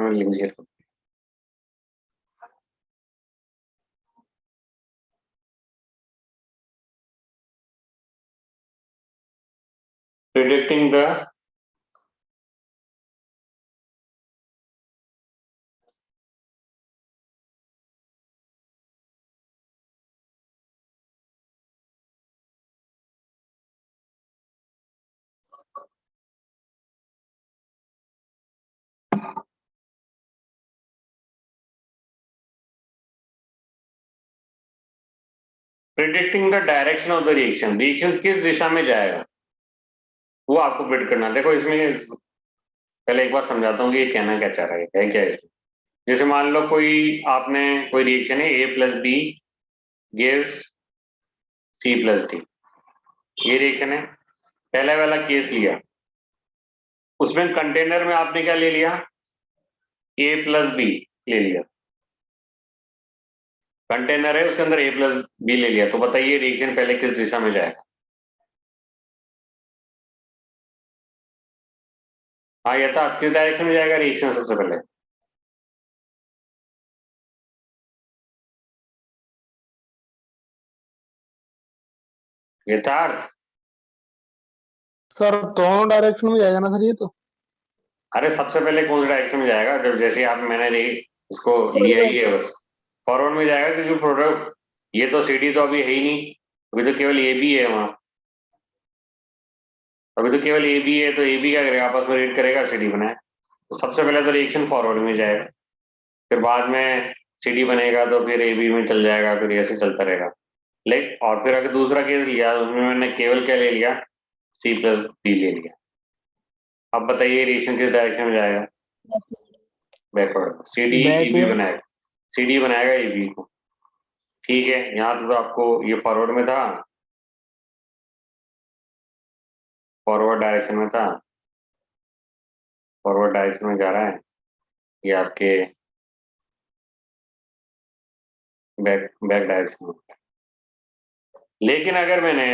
में link share करूँ। Predicting the direction of the reaction, reaction किस दिशा में जाएगा वो आपको प्रिडिक्ट करना। देखो इसमें पहले एक बार समझाता हूँ कि ये कहना क्या चाह रहा है क्या इसमें। जैसे मान लो कोई आपने कोई रिएक्शन है A+B गिव्स C+D, ये रिएक्शन है। पहला वाला केस लिया, उसमें कंटेनर में आपने क्या ले लिया, A+B ले लिया। कंटेनर है उसके अंदर A+B ले लिया, तो बताइए रिएक्शन पहले किस दिशा में जाएगा। हाँ ये था, किस डायरेक्शन में जाएगा रिएक्शन सबसे पहले। यथार्थ सर दोनों डायरेक्शन में जाएगा ना सर ये तो। अरे सबसे पहले कौन से डायरेक्शन में जाएगा, जब जैसे आप मैंने इसको लिया ही है बस फॉरवर्ड में जाएगा, क्योंकि प्रोडक्ट ये तो CD तो अभी है ही नहीं, अभी तो केवल AB है वहां, अभी तो केवल AB है, तो AB क्या करेगा, आपस में रीड करेगा, CD बनाए। तो सबसे पहले तो रिएक्शन फॉरवर्ड में जाएगा, फिर बाद में CD बनेगा तो फिर AB में चल जाएगा, फिर ऐसे चलता रहेगा। लेकिन और फिर अगर दूसरा केस लिया उसमें मैंने केवल क्या ले लिया, C+D ले लिया। अब बताइए रिएक्शन किस डायरेक्शन में जाएगा, बैकवर्ड। CD AB बनाएगा, CD बनाएगा AB को। ठीक है, यहाँ तो आपको ये फॉरवर्ड में था, फॉरवर्ड डायरेक्शन में था, फॉरवर्ड डायरेक्शन में जा रहा है, ये आपके बैक बैक डायरेक्शन में। लेकिन अगर मैंने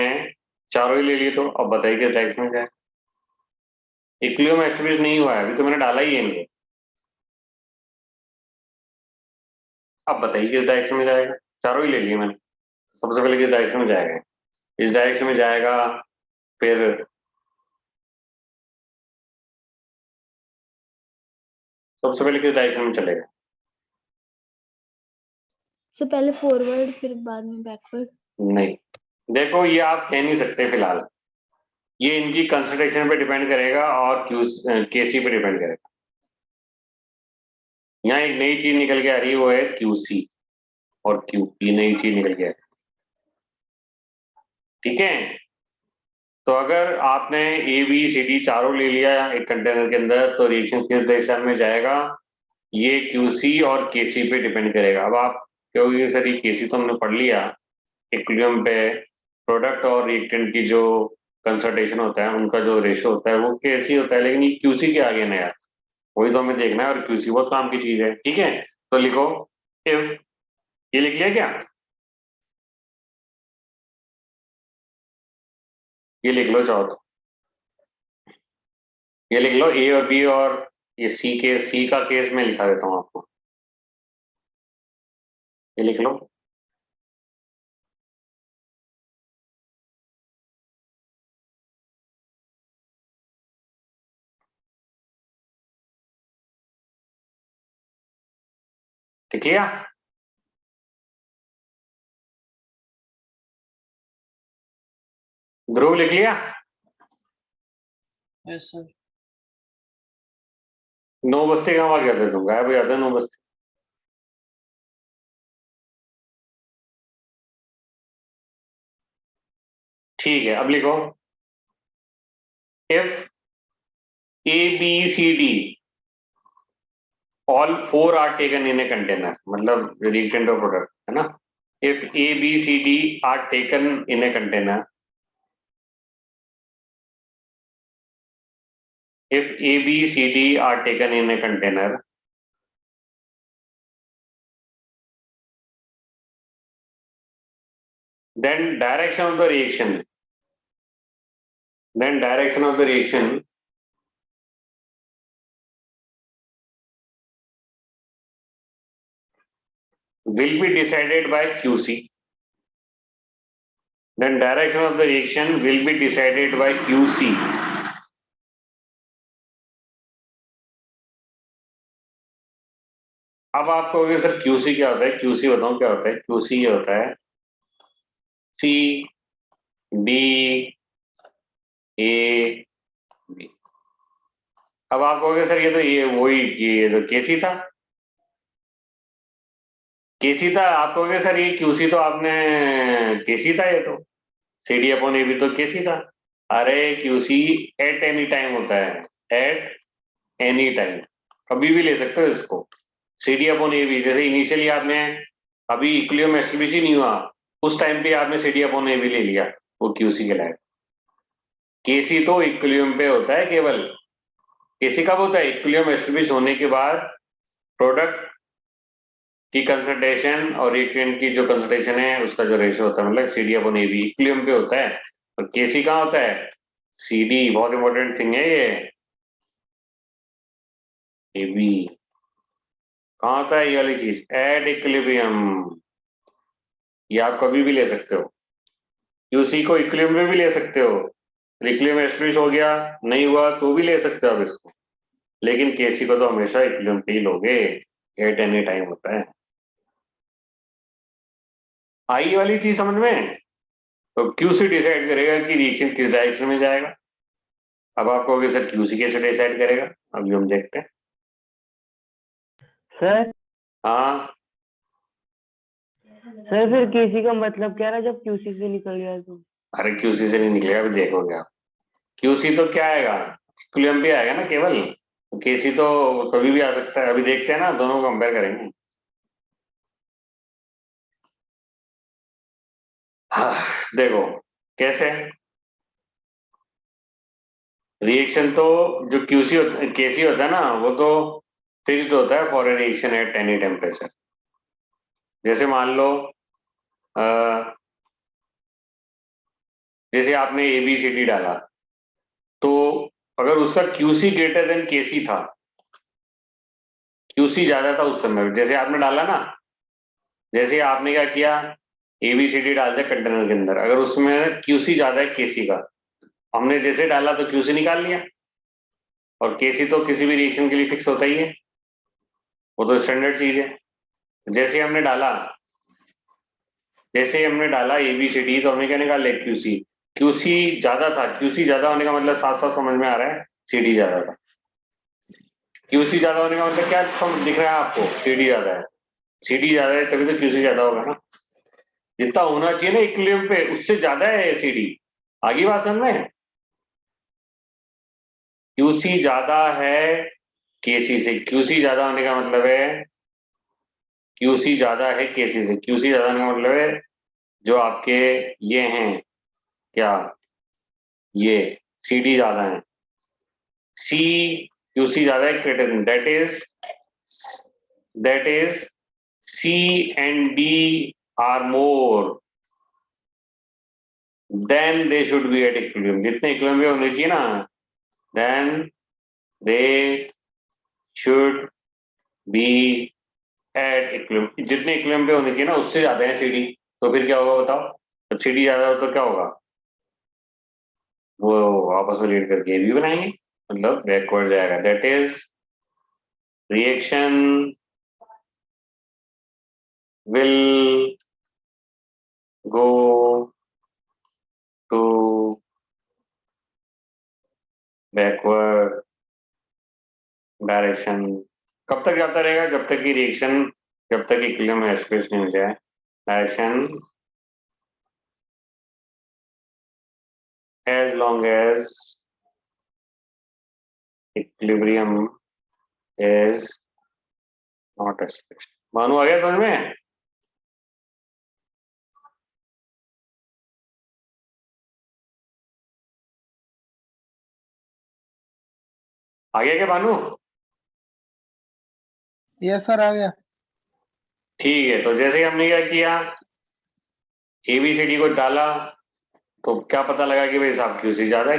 चारों ही ले लिए तो अब बताइए किस डायरेक्शन में जाए। इक्विलिब्रियम एस्टेब्लिश नहीं हुआ है, अभी तो मैंने डाला ही है इनको। अब बताइए किस डायरेक्शन में जाएगा, चारों ही ले लिए मैंने, सबसे पहले किस डायरेक्शन में जाएगा, इस डायरेक्शन में जाएगा, फिर सबसे पहले किस डायरेक्शन में चलेगा। सो पहले फॉरवर्ड फिर बाद में बैकवर्ड। नहीं, देखो ये आप कह नहीं सकते फिलहाल, ये इनकी कंसंट्रेशन पे डिपेंड करेगा और KC पे डिपेंड करेगा। यहाँ एक नई चीज निकल के आ रही है, वो है QC और Q, ये नई चीज निकल के आ रही है। ठीक है, तो अगर आपने ABCD चारों ले लिया एक कंटेनर के अंदर, तो रिएक्शन किस दिशा में जाएगा, ये QC और KC पे डिपेंड करेगा। अब आप कहोगे सर ये KC तो हमने पढ़ लिया, इक्विलिब्रियम पे प्रोडक्ट और रिएक्टेंट की जो कंसंट्रेशन होता है उनका जो रेशो होता है वो KC होता है, लेकिन ये QC के आगे ना यार, वही तो हमें देखना है, और QC बहुत काम की चीज है। ठीक है, तो लिखो इफ, ये लिख लिया क्या, ये लिख लो चाहो तो, ये लिख लो A और B, और ये C का केस में लिखा देता हूँ आपको, ये लिख लो। लिख लिया, ध्रुव लिख लिया। Yes sir. 9 बजते कहाँ भाग जाते तुम, गायब हो जाते 9 बजते। ठीक है, अब लिखो if ABCD all 4 are taken in a container, मतलब reactant or product है ना, if ABCD are taken in a container, if ABCD are taken in a container, then direction of the reaction, will be decided by QC. Then direction of the reaction will be decided by QC. अब आप कहोगे sir QC क्या होता है? QC बताऊं क्या होता है? QC ये होता है C D A B. अब आप कहोगे सर ये तो ये वही ये तो KC था। KC था, आप कहोगे सर ये QC तो आपने KC था, ये तो CD अपॉन AB तो KC था। अरे QC एट एनी टाइम होता है, एट एनी टाइम, कभी भी ले सकते हो इसको। CD अपॉन AB जैसे इनिशियली आपने अभी इक्विलिब्रियम एस्टेब्लिश ही नहीं हुआ, उस टाइम पे आपने CD अपॉन AB ले लिया, वो QC के लायक। KC तो इक्विलिब्रियम पे होता है केवल। KC कब होता है? इक्विलिब्रियम एस्टेब्लिश होने के बाद प्रोडक्ट की कंसंट्रेशन और रिएक्टेंट की जो कंसंट्रेशन है उसका जो रेशियो होता है, मतलब CD अपॉन AB इक्विलिब्रियम पे होता है। और KC कहाँ होता है? CD, बहुत इंपॉर्टेंट थिंग है ये। AB कहाँ होता है ये वाली चीज? At equilibrium. ये आप कभी भी ले सकते हो, QC को इक्विलिब्रियम में भी ले सकते हो, इक्विलिब्रियम एस्टेब्लिश हो गया नहीं हुआ तो भी ले सकते हो आप इसको, लेकिन KC को तो हमेशा इक्विलिब्रियम पे ही लोगे, एट एनी टाइम होता है। आई वाली चीज समझ में? तो QC डिसाइड करेगा कि रिएक्शन किस डायरेक्शन में जाएगा। अब आप कहोगे सर QC कैसे डिसाइड करेगा? अभी हम देखते हैं। सर हाँ सर फिर QC का मतलब क्या रहा जब QC से निकल गया तो? अरे QC से नहीं निकलेगा, अभी देखोगे आप। QC तो क्या आएगा? इक्विलिब्रियम पे आएगा ना केवल। KC तो कभी भी आ सकता है, अभी देखते हैं ना, दोनों को कंपेयर करेंगे। हाँ देखो कैसे रिएक्शन तो जो KC होता है ना, वो तो फिक्स्ड होता है for a reaction at any temperature. जैसे मान लो जैसे आपने ABCD डाला, तो अगर उसका QC ग्रेटर देन KC था, QC ज्यादा था उस समय, जैसे आपने डाला ना, जैसे आपने क्या किया, ABCD डाल दिया कंटेनर के अंदर, अगर उसमें QC ज्यादा है KC का, हमने जैसे डाला तो QC निकाल लिया, और KC तो किसी भी रिएक्शन के लिए फिक्स होता ही है, वो तो स्टैंडर्ड चीज है। जैसे हमने डाला ABCD, तो हमने क्या निकाल लिया? QC ज्यादा था, QC ज्यादा होने का मतलब साफ साफ समझ में आ रहा है CD ज्यादा था। QC ज्यादा होने का मतलब क्या दिख रहा है आपको? CD ज्यादा है, CD ज्यादा है तभी तो QC ज्यादा होगा ना। जितना होना चाहिए ना इक्विलिब्रियम पे, उससे ज्यादा है CD। आगे बात समझ में? QC ज्यादा है KC से, QC ज्यादा होने का मतलब है QC ज्यादा है KC से, QC ज्यादा होने का मतलब है जो आपके ये हैं क्या, ये CD ज्यादा है, QC ज्यादा है greater than, that is C and D are more, then they should be at equilibrium। जितने इक्विलिब्रियम में होने चाहिए ना, then they should be at equilibrium। जितने इक्विलिब्रियम पे होने चाहिए ना उससे ज्यादा है CD, तो फिर क्या होगा बताओ? तो CD ज्यादा हो तो क्या होगा? वो आपस में लीड करके भी बनाएंगे, मतलब बैकवर्ड जाएगा। That is reaction will go to backward direction. कब तक जाता रहेगा? जब तक कि रिएक्शन, जब तक इक्विलिब्रियम एस्टेब्लिश नहीं हो जाए। Direction as long as equilibrium is not established। मानू आ गया समझ में? आ गया क्या भानु? यस सर आ गया। ठीक है, तो जैसे हमने क्या किया, ABCD को डाला, तो क्या पता लगा कि भाई साहब QC ज्यादा है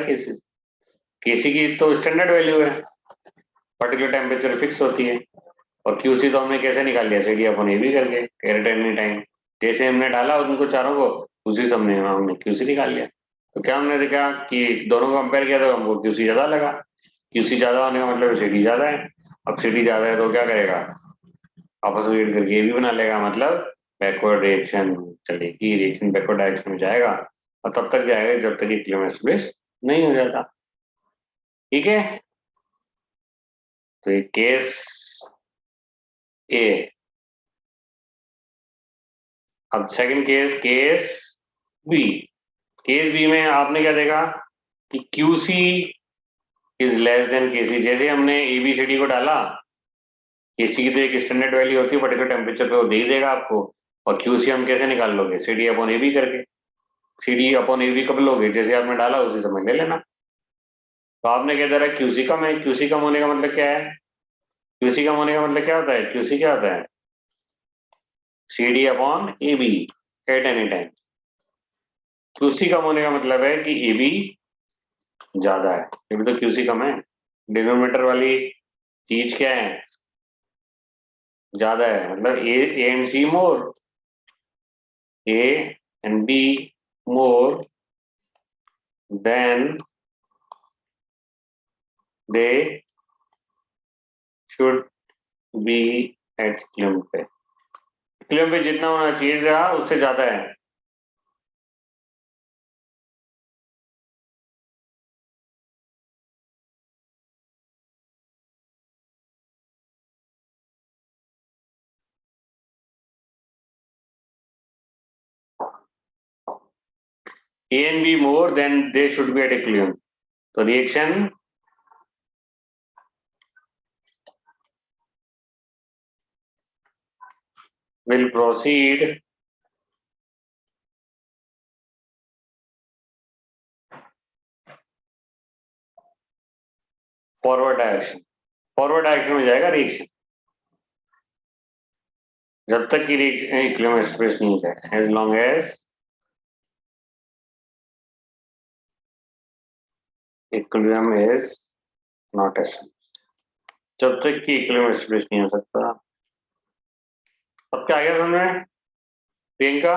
KC की तो स्टैंडर्ड वैल्यू है, पर्टिकुलर टेम्परेचर फिक्स होती है। और QC तो हमने कैसे निकाल लिया, CD अपन AB करके एट एनी टाइम, जैसे हमने डाला उनको चारों को उसी से हमने QC निकाल लिया। तो क्या हमने देखा कि दोनों को कंपेयर किया तो हमको QC ज्यादा लगा, QC ज्यादा होने का मतलब CD ज्यादा है। अब CD ज्यादा है तो क्या करेगा, आपस में एड करके AB बना लेगा, मतलब बैकवर्ड रिएक्शन चलेगी, रिएक्शन बैकवर्ड डायरेक्शन में जाएगा और तब तक जाएगा जब तक इक्विलिब्रियम एस्टेब्लिश नहीं हो जाता। ठीक है, तो ये केस ए। अब second case B. Case B में आपने क्या देखा कि QC is less than KC। जैसे हमने ABCD को डाला, KC की तो एक स्टैंडर्ड वैल्यू होती है पर्टिकुलर टेम्परेचर पे, वो दे ही देगा आपको। और QC हम कैसे निकाल लोगे, CD अपॉन AB करके। CD अपॉन AB कब लोगे, जैसे आपने डाला उसी समय ले लेना। तो आपने क्या दे रहा है, QC कम है। QC कम होने का मतलब क्या है, QC कम होने का मतलब क्या होता है, QC क्या होता है, CD upon AB at any time. QC कम होने का मतलब है कि AB ज्यादा है, ये भी तो QC कम है। डिनोमिनेटर वाली चीज क्या है, ज्यादा है, मतलब A and C more, A and B more than they should be at equilibrium पे। इक्विलिब्रियम पे जितना होना चाहिए था उससे ज्यादा है। A and B more than they should be at equilibrium. So reaction will proceed forward direction. Forward direction में जाएगा रिएक्शन जब तक कि रिएक्शन इक्विलिब्रियम एक्सप्रेस नहीं हो जाए, as long as equilibrium is not established, जब तक कि इक्विलिब्रियम एक्सप्रेस नहीं हो सकता। अब क्या आ गया समझ में प्रियंका?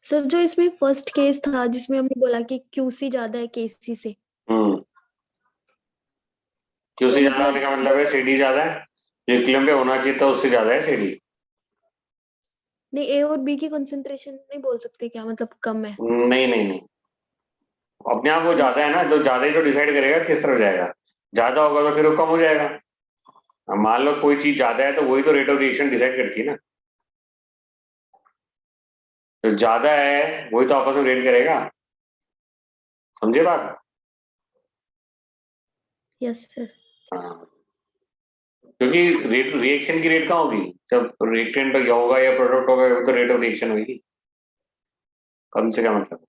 सर जो इसमें फर्स्ट केस था जिसमें हमने बोला कि QC ज्यादा है KC से, QC तो ज्यादा होने का मतलब है CD ज्यादा है, जो इक्विलिब्रियम पे होना चाहिए था उससे ज्यादा है CD। नहीं A और B की कंसंट्रेशन नहीं बोल सकते क्या, मतलब कम है? नहीं नहीं नहीं, अपने आप वो ज्यादा है ना, जो ज्यादा ही तो डिसाइड करेगा किस तरफ जाएगा। ज्यादा होगा तो फिर वो कम हो जाएगा। अब मान लो कोई चीज ज्यादा है तो वही तो रेट ऑफ रिएक्शन डिसाइड करती है ना, जो ज्यादा है वही तो आपस में रेट करेगा। समझे बात? Yes sir. हाँ, क्योंकि रेट रिएक्शन की रेट कहाँ होगी, जब रिएक्टेंट होगा या प्रोडक्ट होगा तो रेट ऑफ रिएक्शन होगी। कम से कम मतलब,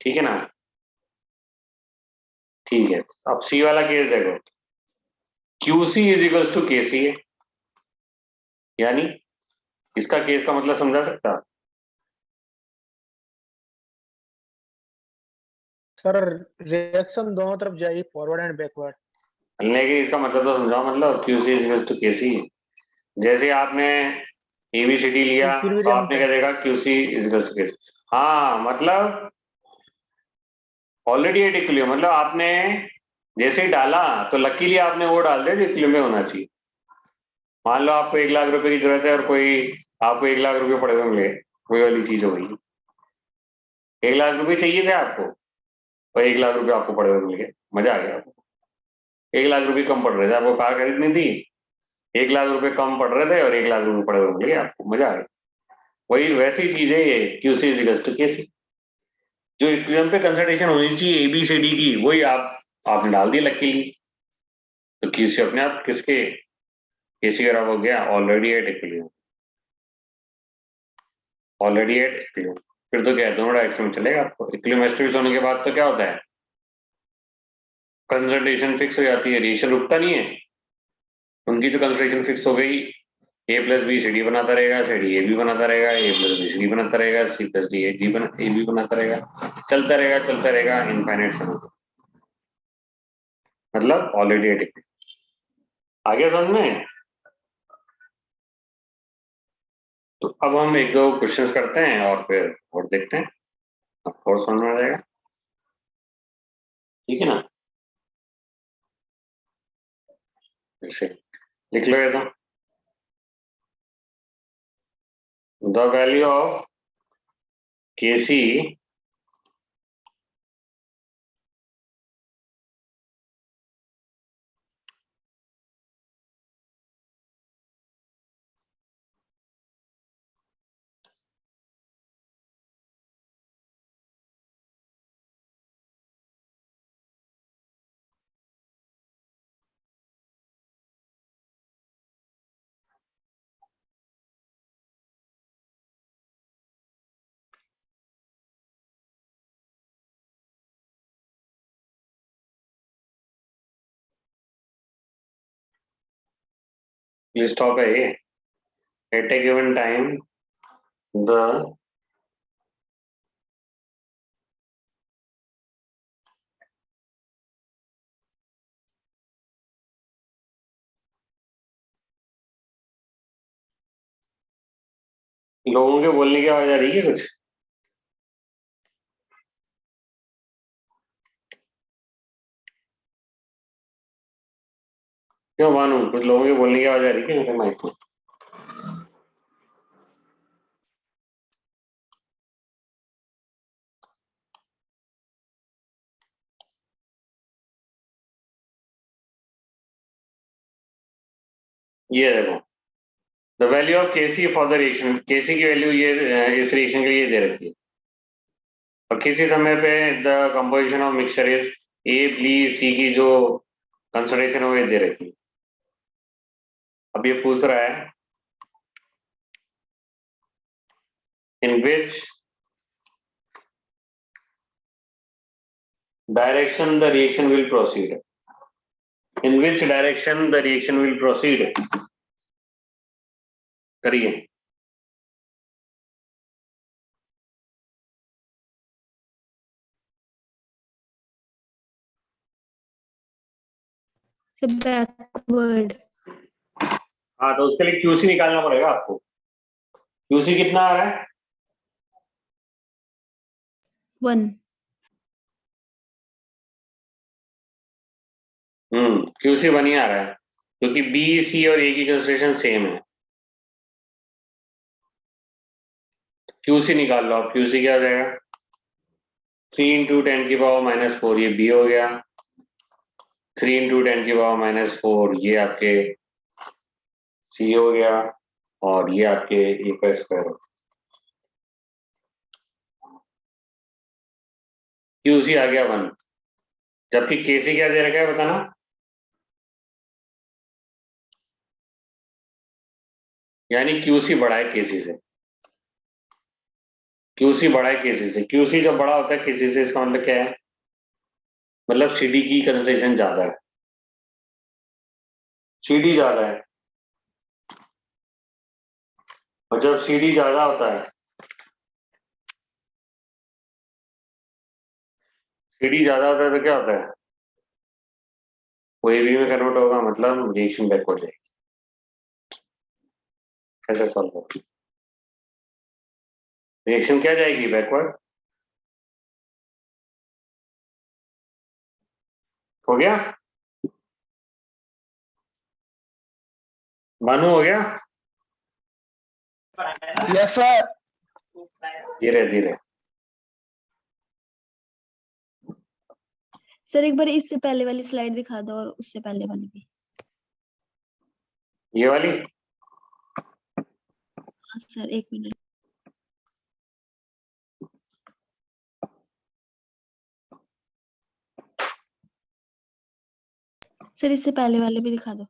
ठीक है ना? ठीक है, अब सी वाला केस देखो, QC is equals to KC है, यानी इसका केस का मतलब समझा सकता? सर रिएक्शन दोनों तरफ जाएगी, फॉरवर्ड एंड बैकवर्ड। लेकिन इसका मतलब तो समझाओ, मतलब QC is equals to KC। जैसे आपने ABCD लिया तो इक्विलिब्रियम आपने पे। क्या देखा, QC is equals to KC। हाँ, मतलब ऑलरेडी एट इक्विलिब्रियम, मतलब आपने जैसे ही डाला तो लकीली आपने वो डाल दिया जो इक्विलिब्रियम में होना चाहिए। मान लो आपको 1 लाख रुपए की जरूरत है और कोई आपको 1 लाख रुपए पड़े हुए मिले, वही वाली चीज हो गई। 1 लाख रुपए चाहिए थे आपको और 1 लाख रुपए आपको पड़े हुए मिल गए, मजा आ गया आपको। 1 लाख रुपए कम पड़ रहे थे, आपको कार खरीदनी थी, 1 लाख रुपए कम पड़ रहे थे और 1 लाख रुपए पड़े हुए मिल गए आपको, मजा आ गया। वही वैसी चीज है ये QC is equals to KC। जो इक्विलिब्रियम पे कंसंट्रेशन होनी चाहिए ABCD की, वही आपने डाल दी लकीली, तो QC अपने आप किसके KC का हो गया, already at equilibrium, already at equilibrium. फिर तो क्या है, दोनों डायरेक्शन में चलेगा आपको। इक्विलिब्रियम एस्टेब्लिश होने के बाद तो क्या होता है, कंसंट्रेशन फिक्स हो जाती है, रिएक्शन रुकता नहीं है। उनकी जो कंसंट्रेशन फिक्स हो गई, A प्लस बी CD बनाता रहेगा, CD AB बनाता रहेगा, A प्लस बी CD बनाता रहेगा, C प्लस D AB बनाता रहेगा, चलता रहेगा इनफाइनाइट समय। मतलब ऑलरेडी एटीपी। आगे समझ में? तो अब हम एक दो क्वेश्चंस करते हैं और फिर और देखते हैं, और समझ में आ जाएगा। ठीक है ना? ऐसे लिख लो ये तो। द वैल्यू ऑफ Kc ये स्टॉप है ये। At a given time the लोगों के बोलने की आवाज आ रही है कुछ? क्यों मानू, कुछ लोगों के बोलने की आवाज आ रही है मेरे माइक में? ये देखो, the value of Kc for the reaction, Kc की वैल्यू ये इस रिएक्शन के लिए दे रखी है, और किसी समय पे the composition of mixture is A B C की जो कंसंट्रेशन है वो ये दे रखी है। अब ये पूछ रहा है in which direction the reaction will proceed, in which direction the reaction will proceed. करिए। बैकवर्ड। हाँ, तो उसके लिए क्यूसी निकालना पड़ेगा आपको। क्यूसी कितना आ रहा है? 1। क्यूसी 1 ही आ रहा है, क्योंकि बी सी और ए की कंसंट्रेशन सेम है। क्यूसी निकाल लो आप। क्यूसी क्या हो जाएगा? 3 × 10⁻⁻⁴ ये बी हो गया, 3 × 10⁻⁻⁴ ये आपके सी हो गया, और ये आपके ए का स्क्वायर हो गया। क्यूसी आ गया 1, जबकि केसी क्या दे रखा है बताना? यानी क्यूसी बड़ा है केसी से। क्यूसी बड़ा है केसी से। क्यूसी जब बड़ा होता है केसी से, इसका मतलब क्या है? मतलब सीडी की कंसंट्रेशन ज्यादा है, सीडी ज्यादा है। और जब सीडी ज्यादा होता है, सीडी ज्यादा होता है तो क्या होता है? वो एबी में कन्वर्ट होगा, मतलब रिएक्शन बैकवर्ड जाएगी। कैसे सॉल्व होगा? रिएक्शन क्या जाएगी? बैकवर्ड। हो गया? मानू हो गया? Yes sir. धीरे धीरे। सर एक बार इससे पहले वाली स्लाइड दिखा दो, और उससे पहले वाली भी। ये वाली? हाँ सर, 1 मिनट। सर इससे पहले वाले भी दिखा दो।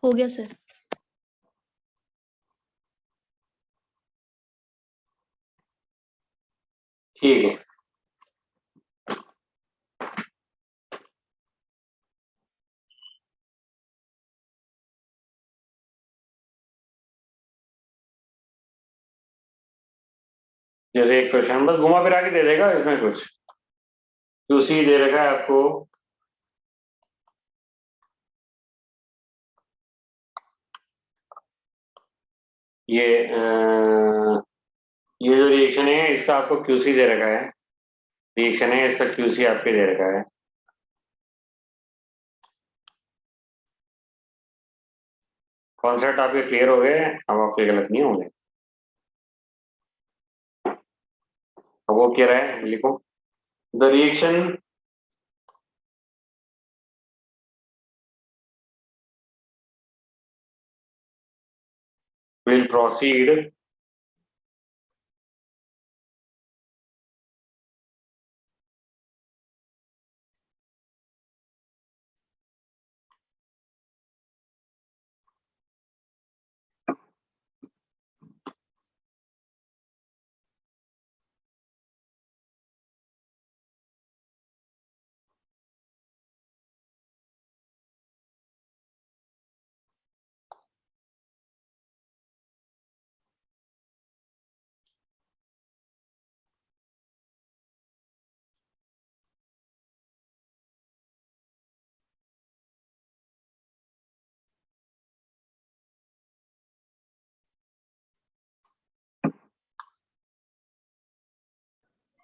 हो गया सर। ठीक है। जैसे एक क्वेश्चन बस घुमा फिरा के दे देगा, इसमें कुछ क्यूसी दे रखा है आपको, ये जो रिएक्शन है इसका आपको क्यूसी दे रखा है, रिएक्शन है इसका क्यूसी आपके दे रखा है। कॉन्सेप्ट आपके क्लियर हो गए, अब आपके गलत नहीं होंगे। अब वो क्या है, लिखो the reaction will proceed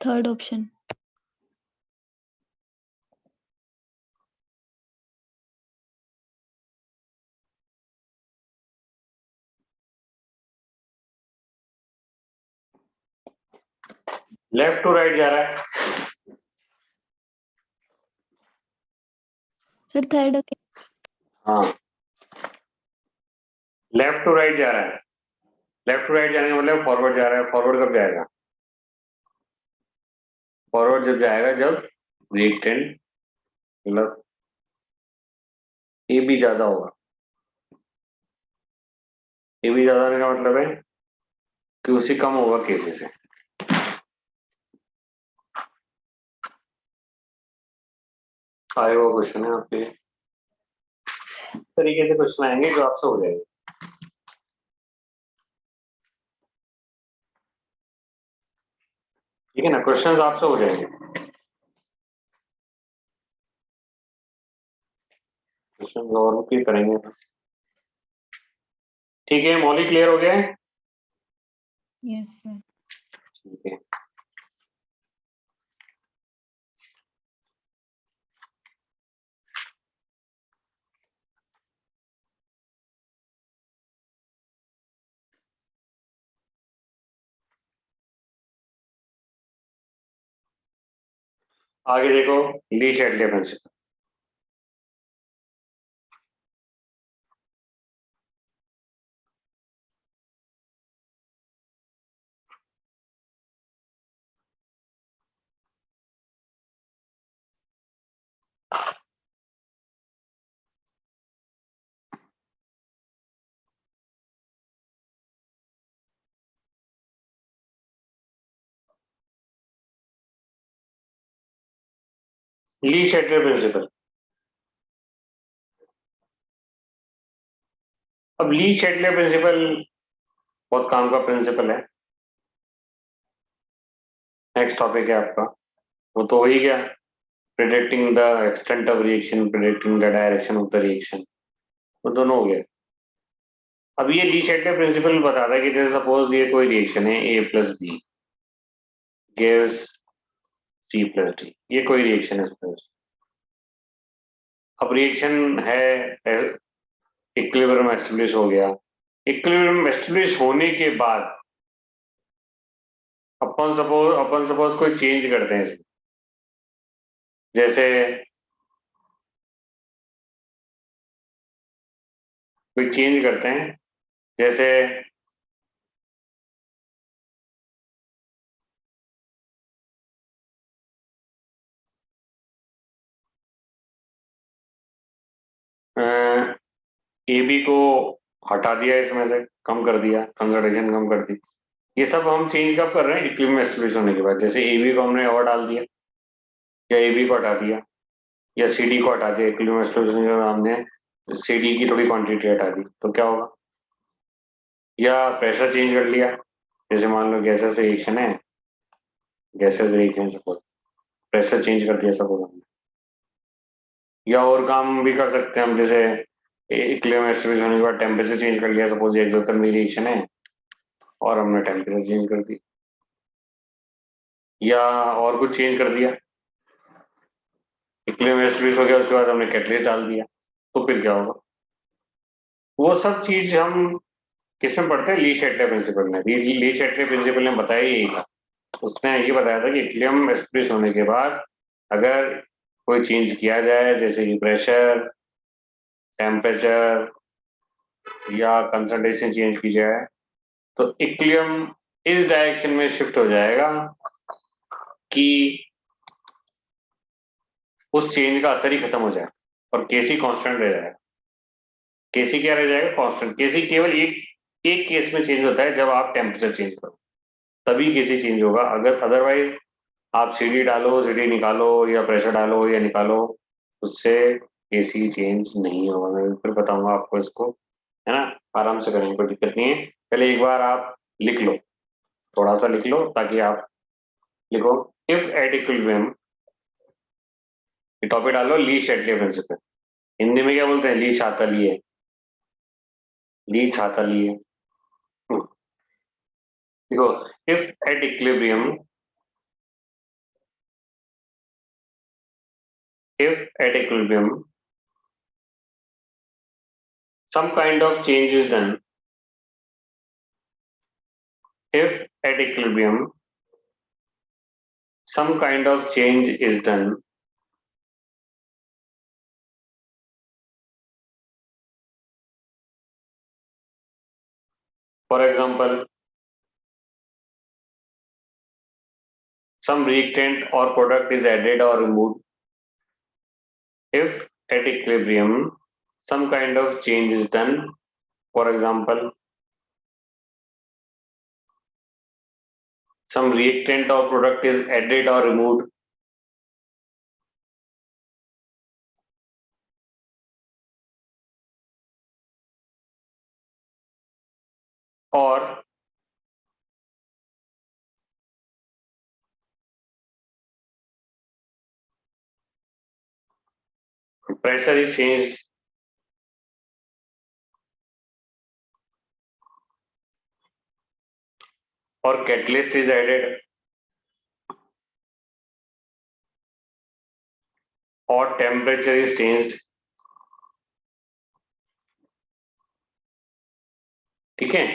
third option. Left to right जा रहा है। Sir third. हाँ, लेफ्ट टू राइट जा रहा है। लेफ्ट टू राइट जाने का मतलब फॉरवर्ड जा रहा है। फॉरवर्ड कब जाएगा? फॉरवर्ड जब जाएगा जब रिएक्टेंट मतलब ए बी ज्यादा होगा। ए बी ज्यादा होने का मतलब है कि उसी कम होगा केसी से। आए हुआ क्वेश्चन है आपके तरीके से क्वेश्चन आएंगे जो आपसे हो जाएंगे, ठीक है ना। क्वेश्चंस आपसे हो जाएंगे, क्वेश्चन और भी करेंगे। ठीक है, मौलिक क्लियर हो गया है? Yes sir. ठीक है, आगे देखो ली शैडले प्रिंसिपल। ली शैडले प्रिंसिपल। अब ली शैडले प्रिंसिपल बहुत काम का प्रिंसिपल है। नेक्स्ट टॉपिक है आपका, वो तो हो ही गया, predicting the extent of reaction, predicting the direction of the reaction, वो दोनों हो गए। अब ये ली शैडले प्रिंसिपल बताता है कि जैसे सपोज ये कोई रिएक्शन है A plus B gives C plus D, ये कोई रिएक्शन है सपोज। अब रिएक्शन है, इक्विलिब्रियम एस्टेब्लिश हो गया। इक्विलिब्रियम एस्टेब्लिश होने के बाद अपन सपोज कोई चेंज करते हैं इसमें, जैसे कोई चेंज करते हैं, जैसे ए बी को हटा दिया, इसमें से कम कर दिया, कंसंट्रेशन कम कर दी। ये सब हम चेंज कब कर रहे हैं? इक्विलिब्रियम एस्टेब्लिश होने के बाद। जैसे ए बी को हमने और डाल दिया, या ए बी को हटा दिया, या सी डी को हटा दिया। इक्विलिब्रियम एस्टेब्लिश होने के बाद हमने सी डी की थोड़ी क्वांटिटी हटा दी, तो क्या होगा? या प्रेशर चेंज कर लिया, जैसे मान लो गैसेस रिएक्शन है, gases reaction suppose pressure change कर दिया सपोज हमने, या और काम भी कर सकते हैं हम, जैसे इक्विलिब्रियम एस्टेब्लिश होने के बाद टेम्परेचर चेंज कर लिया, सपोज ये एक्सोथर्मिक रिएक्शन है और हमने टेम्परेचर चेंज कर दी, या और कुछ चेंज कर दिया, इक्विलिब्रियम एस्टेब्लिश हो गया, उसके बाद हमने कैटलिस्ट डाल दिया, तो फिर क्या होगा? वो सब चीज हम किसमें पढ़ते हैं? ली शैटले प्रिंसिपल में। ली शैटले प्रिंसिपल ने बताया यही था, उसने ये बताया था कि इक्विलिब्रियम एस्टेब्लिश होने के बाद अगर कोई चेंज किया जाए, जैसे कि प्रेशर, टेम्परेचर या कंसंट्रेशन चेंज की जाए, तो इक्विलिब्रियम इस डायरेक्शन में शिफ्ट हो जाएगा कि उस चेंज का असर ही खत्म हो जाए और केसी कांस्टेंट रह जाएगा। केसी क्या रह जाएगा? कांस्टेंट। केसी केवल एक केस में चेंज होता है, जब आप टेम्परेचर चेंज करो तभी केसी चेंज होगा, अगर अदरवाइज आप सीडी डालो, सीडी निकालो, या प्रेशर डालो या निकालो, उससे केसी चेंज नहीं होगा। मैं फिर बताऊंगा आपको इसको, है ना? आराम से करेंगे, कोई दिक्कत नहीं है। पहले एक बार आप लिख लो, थोड़ा सा लिख लो, ताकि आप लिखो इफ एट इक्विलिब्रियम, टॉपिक डालो ली शैटले प्रिंसिपल। हिंदी में क्या बोलते हैं? ली छाता लिए, ली छाता लिए। देखो, if at equilibrium, if at equilibrium some kind of change is done, if at equilibrium some kind of change is done, for example some reactant or product is added or removed, if at equilibrium some kind of change is done, for example some reactant or product is added or removed, or pressure is changed, or catalyst is added, or temperature is changed, ठीक है?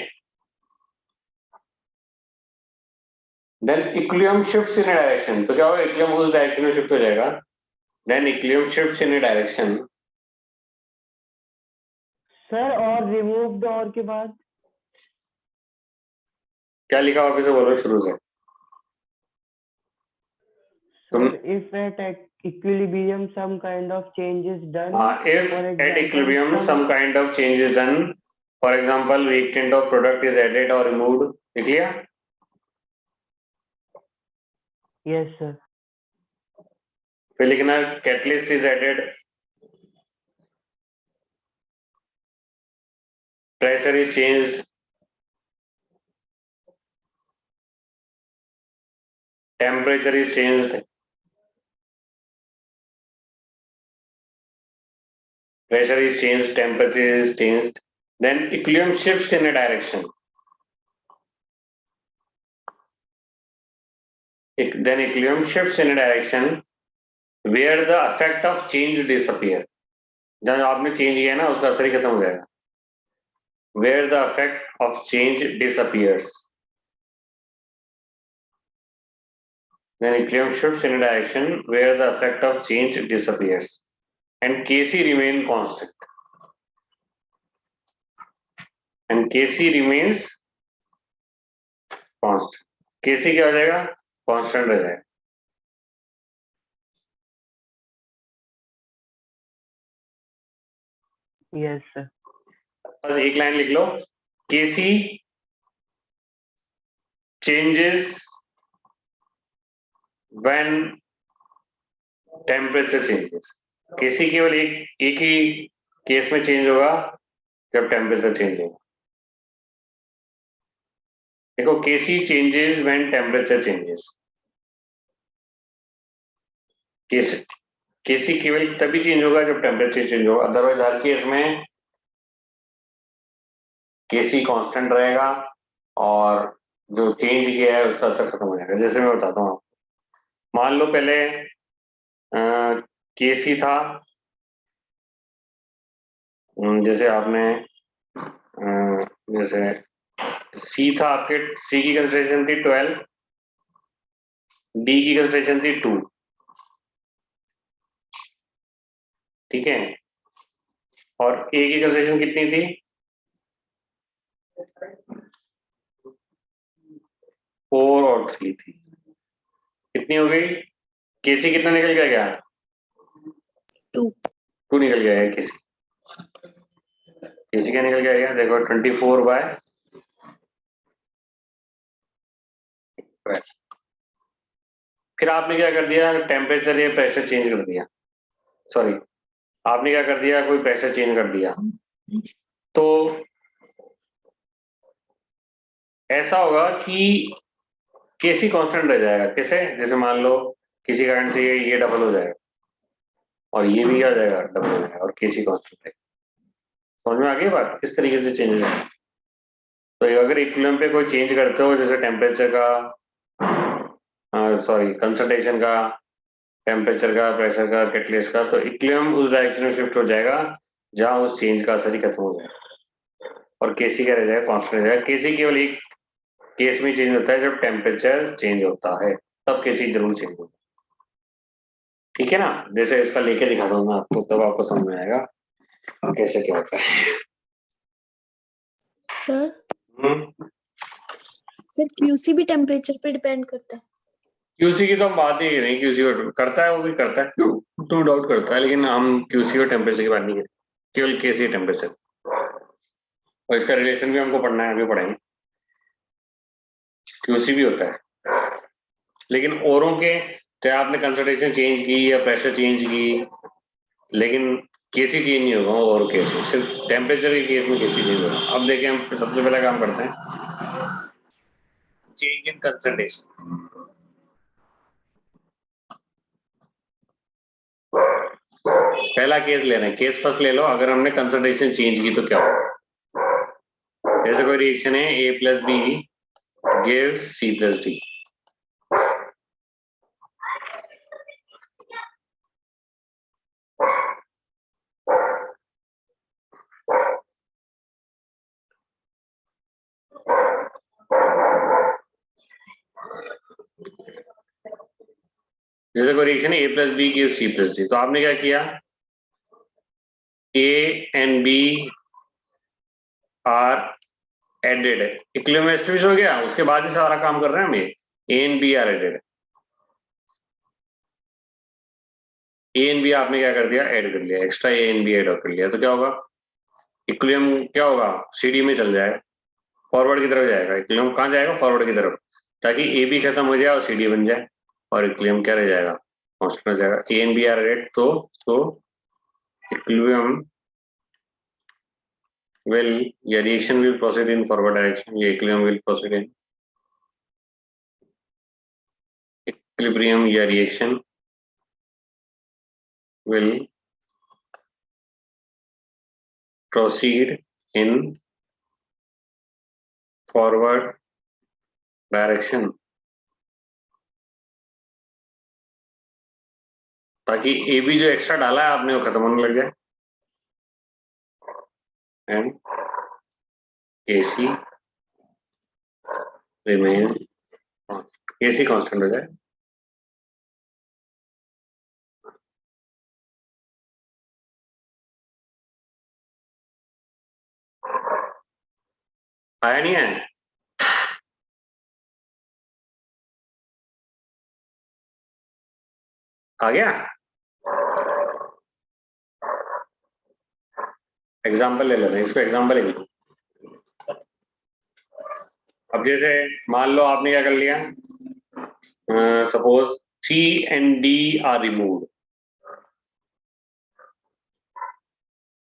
Then equilibrium shifts in a direction, तो क्या होगा? Equilibrium उस direction में shift हो जाएगा। Then equilibrium shifts in a direction. Sir और रिमूव द और के बाद क्या लिखा? वापस से बोलो शुरू से। तुम if at equilibrium some kind of change is done, if for at example equilibrium some kind of change is done, for example reactant or product is added or removed, लिख लिया? yes sir, फिर लिखना catalyst is added, pressure is changed, temperature is changed, pressure is changed, temperature is changed, then equilibrium shifts in a direction. Then equilibrium shifts in a direction where the effect of change disappear. जब आपने change किया ना, उसका असर ही खत्म हो जाएगा। Where the effect of change disappears, then equilibrium shifts in a direction where the effect of change disappears and Kc remain constant, and Kc remains constant. Kc क्या हो जाएगा? कांस्टेंट रह जाएगा। yes sir, बस एक लाइन लिख लो, Kc changes when temperature changes. Kc केवल एक ही केस में चेंज होगा, जब टेम्परेचर चेंज होगा। देखो, Kc changes when temperature changes, केसी केवल तभी चेंज होगा जब टेम्परेचर चेंज होगा, अदरवाइज हर केस में केसी कांस्टेंट रहेगा और जो चेंज किया है उसका असर खत्म हो जाएगा। जैसे मैं बताता हूँ आपको, मान लो पहले केसी था, जैसे आपने जैसे सी था, आपके सी की कंसंट्रेशन थी 12, डी की कंसंट्रेशन थी 2, ठीक है, और ए की कंसंट्रेशन कितनी थी 4 और 3 थी। कितनी हो गई? केसी कितना निकल गया? 2 निकल गया है केसी। केसी क्या निकल गया? देखो 24/12। फिर आपने क्या कर दिया? टेम्परेचर या प्रेशर चेंज कर दिया, सॉरी आपने क्या कर दिया? कोई प्रेशर चेंज कर दिया, तो ऐसा होगा कि केसी कांस्टेंट रह जाएगा। कैसे? जैसे मान लो किसी कारण से ये डबल हो जाएगा और ये भी आ जाएगा, डबल हो जाएगा और केसी कांस्टेंट है। समझ में आ गई बात किस तरीके से चेंज हो जाएगा? तो अगर इक्विलिब्रियम पे कोई चेंज करते हो, जैसे टेम्परेचर का, सॉरी कंसंट्रेशन का, टेम्परेचर का, प्रेशर का, कैटलिस्ट का, तो इक्विलिब्रियम उस डायरेक्शन में शिफ्ट हो जाएगा जहां उस चेंज का असर ही खत्म हो जाएगा और केसी क्या रह जाएगा? कांस्टेंट रह जाएगा। केसी केवल एक केस में चेंज होता है जब टेम्परेचर चेंज होता है, तब केसी जरूर चेंज होता है, ठीक है ना? जैसे इसका लेके दिखा दूंगा आपको, तब आपको समझ में आएगा कैसे क्या होता है। सर सर क्यूसी भी टेम्परेचर पे डिपेंड करता है? क्यूसी की तो हम बात नहीं करें, क्यूसी करता है, वो भी करता है, तो डाउट करता है, लेकिन हम क्यूसी और टेम्परेचर की बात नहीं करें, केवल केसी टेम्परेचर, और इसका रिलेशन भी हमको पढ़ना है, अभी पढ़ेंगे। क्यूसी भी होता है, लेकिन औरों के चाहे आपने कंसंट्रेशन चेंज की या प्रेशर चेंज की, लेकिन केसी चेंज नहीं होगा और केस में, सिर्फ टेम्परेचर के केस में केसी चेंज होगा। अब देखिए हम सबसे पहला काम करते हैं, चेंज इन कंसंट्रेशन। पहला केस लेना है, केस फर्स्ट ले लो। अगर हमने कंसंट्रेशन चेंज की तो क्या होगा? जैसे कोई रिएक्शन है, A plus B gives C plus D, जैसे कोई रिएक्शन है, A plus B gives C plus D, तो आपने क्या किया? A and B are added, equilibrium establish हो गया, उसके बाद ही सारा काम कर रहे हैं हम। A and B are added, A and B आपने क्या कर दिया? ऐड कर लिया, extra A and B add कर लिया, तो क्या होगा? इक्विलिब्रियम क्या होगा? सीडी में चल जाएगा, फॉरवर्ड की तरफ जाएगा। इक्विलिब्रियम कहाँ जाएगा? फॉरवर्ड की तरफ, ताकि ए बी खत्म हो जाए और सीडी बन जाए, और इक्विलिब्रियम क्या रह जाएगा? कांस्टेंट हो जाएगा। A and B are added, तो equilibrium will, your reaction will proceed in forward direction, your equilibrium will proceed in equilibrium, your reaction will proceed in forward direction, ताकि ए बी जो extra डाला है आपने वो खत्म होने लग जाए, and KC remain, KC constant हो जाए। आया नहीं आया? आ गया? एग्जाम्पल ले लेते हैं, इसको एग्जाम्पल ले। अब जैसे मान लो आपने क्या कर लिया, suppose C and D are removed,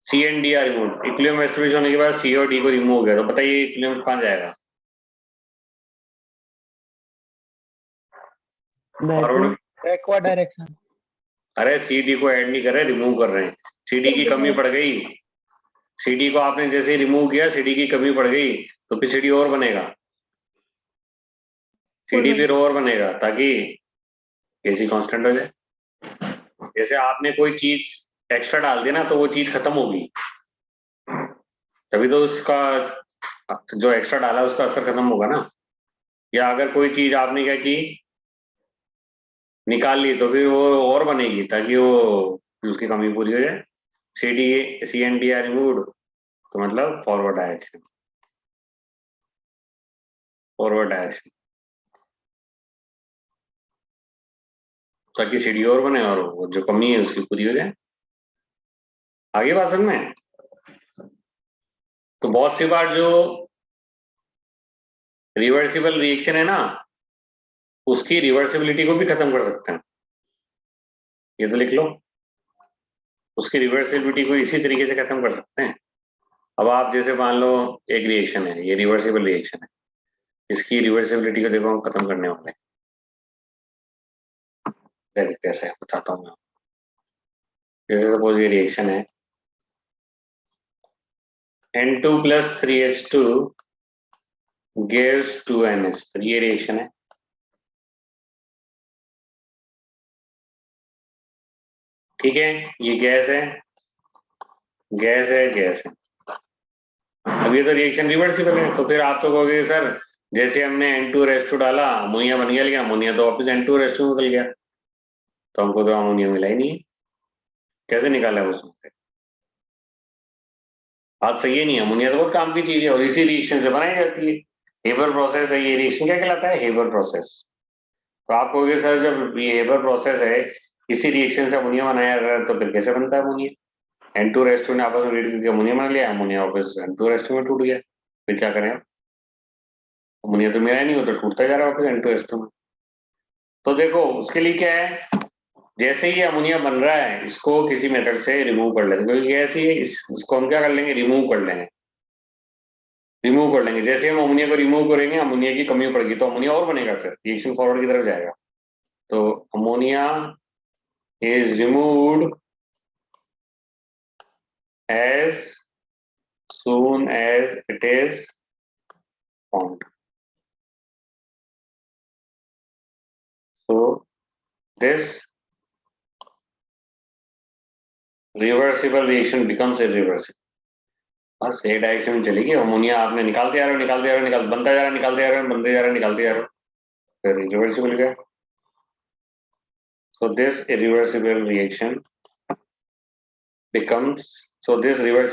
C and D are removed, equilibrium establish होने के बाद सी और डी को रिमूव हो गया, तो बताइए इक्विलिब्रियम कहाँ जाएगा? Forward, backward direction. अरे CD को ऐड नहीं कर रहे, रिमूव कर रहे हैं। CD की कमी पड़ गई, CD को आपने जैसे रिमूव किया, CD की कमी पड़ गई, तो फिर CD और बनेगा, CD फिर और बनेगा, ताकि Kc कांस्टेंट हो जाए। जैसे आपने कोई चीज एक्स्ट्रा डाल दिया ना, तो वो चीज खत्म होगी, तभी तो उसका जो एक्स्ट्रा डाला उसका असर खत्म होगा ना। या अगर कोई चीज आपने क्या की, निकाल ली, तो फिर वो और बनेगी, ताकि वो उसकी कमी पूरी हो जाए। CND आर रिमूव्ड, तो मतलब फॉरवर्ड डायरेक्शन, फॉरवर्ड डायरेक्शन, ताकि CD और बने और वो जो कमी है उसकी पूरी हो जाए। आगे बात समझ में? तो बहुत सी बार जो रिवर्सिबल रिएक्शन है ना, उसकी रिवर्सिबिलिटी को भी खत्म कर सकते हैं। ये तो लिख लो, उसकी रिवर्सिबिलिटी को इसी तरीके से खत्म कर सकते हैं। अब आप जैसे मान लो एक रिएक्शन है, ये रिवर्सिबल रिएक्शन है, इसकी रिवर्सिबिलिटी को देखो हम खत्म करने वाले हैं। देखो कैसे है, बताता हूँ मैं। जैसे सपोज ये रिएक्शन है, N2 + 3H2 gives 2NH3, ये रिएक्शन है। ठीक है, ये गैस है, गैस है, गैस है। अब ये तो रिएक्शन रिवर्सिबल है, तो फिर आप तो कहोगे सर जैसे हमने N2 डाला, अमोनिया बन गया, लेकिन अमोनिया तो वापस N2 निकल गया, तो हमको तो अमोनिया मिला ही नहीं है, कैसे निकाला है उसमें से? बात सही है नहीं? अमोनिया तो बहुत काम की चीज है और इसी रिएक्शन से बनाई जाती है। हेबर प्रोसेस है, ये रिएक्शन क्या कहलाता है? Haber process. तो आप कहोगे सर जब ये हेबर प्रोसेस है, इसी रिएक्शन से अमोनिया बनाया जा रहा है, तो फिर कैसे बनता है अमोनिया? N2 ने आपस में रीड करके अमोनिया बना लिया, अमोनिया वापस N2 में टूट गया, फिर क्या करें? अमोनिया तो मिला ही नहीं, हो तो टूटता जा रहा है वापस N2 में। तो देखो उसके लिए क्या है, जैसे ही अमोनिया बन रहा है, इसको किसी मेथड से रिमूव कर लेंगे, क्योंकि गैस ही है, इसको हम क्या कर लेंगे? रिमूव कर लेंगे, रिमूव कर लेंगे। जैसे हम अमोनिया को रिमूव करेंगे, अमोनिया की कमी पड़ेगी, तो अमोनिया और बनेगा, फिर रिएक्शन फॉरवर्ड की तरफ जाएगा। तो ammonia is removed as soon as it is formed. So this reversible reaction becomes irreversible. बस एक डायरेक्शन में चलेगी, अमोनिया आपने निकालते जा रहे हो, निकालते जा रहे हो, बनता जा रहा है, निकालते जा रहे हो, बनते जा रहा है, निकालते जा रहे हो, फिर irreversible गया। So this irreversible reaction becomes, so this reversible